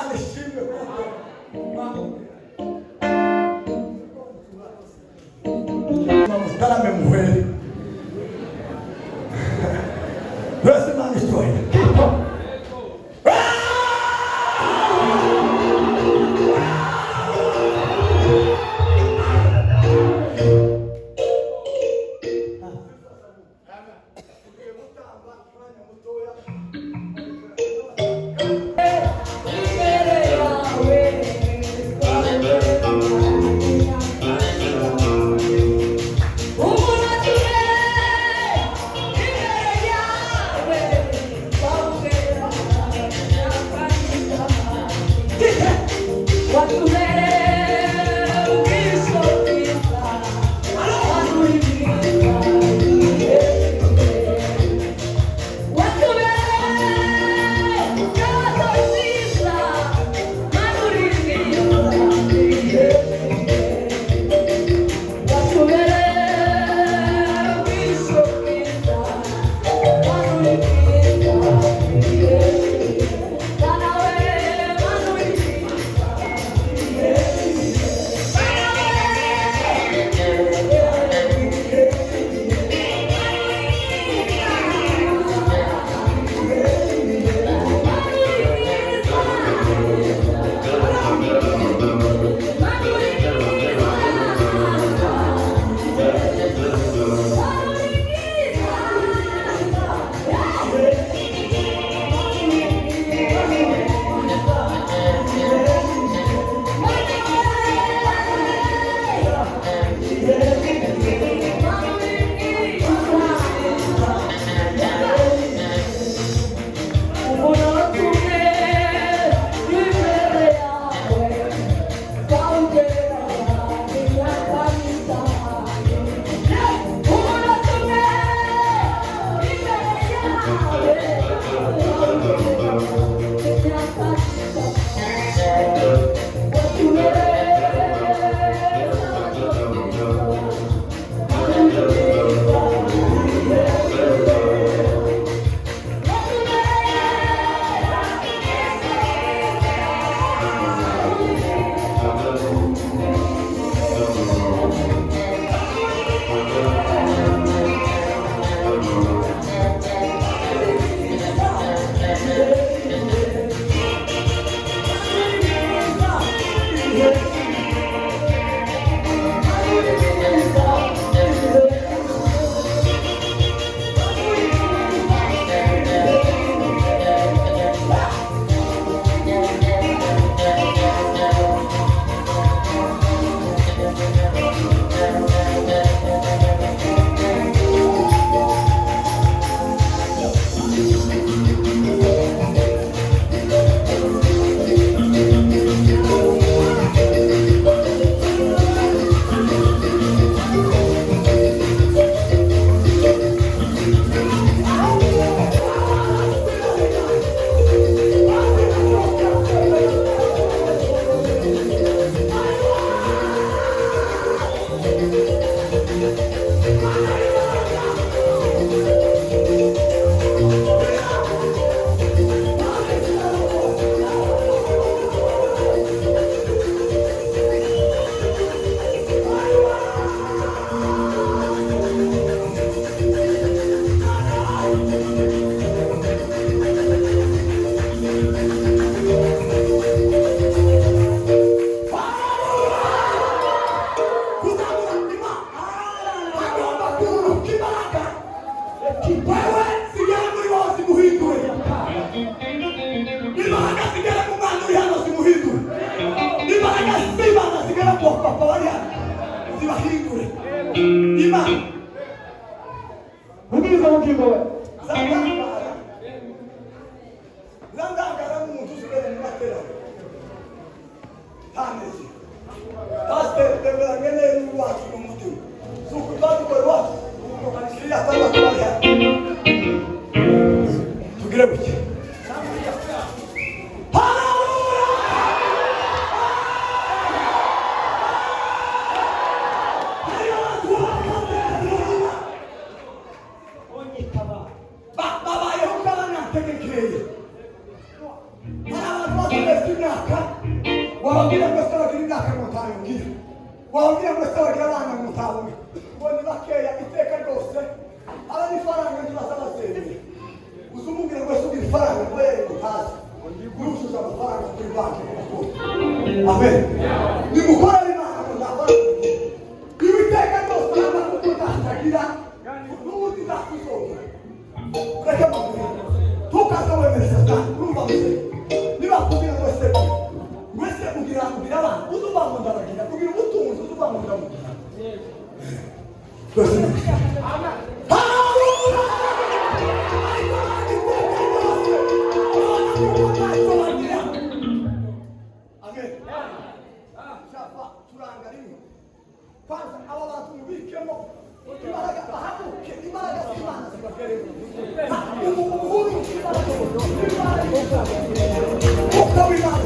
Imana ishimwe kuko mutarame muhwere bless Imana ishimwe. wabwira ngo se bagira imyaka mutayo ngira wabwira ngo se bagira abana mutabona ngo ni bakeya iteka ryose aba n'ifaranga ntibaza bazereye uzumubwira ngo se ugira ifaranga ngo yere utazi yuzuza amafaranga kuri banki amen nimukora imana ngo ndafaranga ibiteka ryose n'abantu tutagira n'ubundi ntakwisoza ureke mubwira tukaza wemereza cyane urumva muse niba kubwira ngo se wese kugira abana uzubamo ndabagira kugira umutunzi uzubamo ndamugira amen amen shapa turanga rimwe kwanza aba bantu mubikemo imbaraga bahaguke imbaraga z'Imana zibageremo umuntu imbaraga uko wimana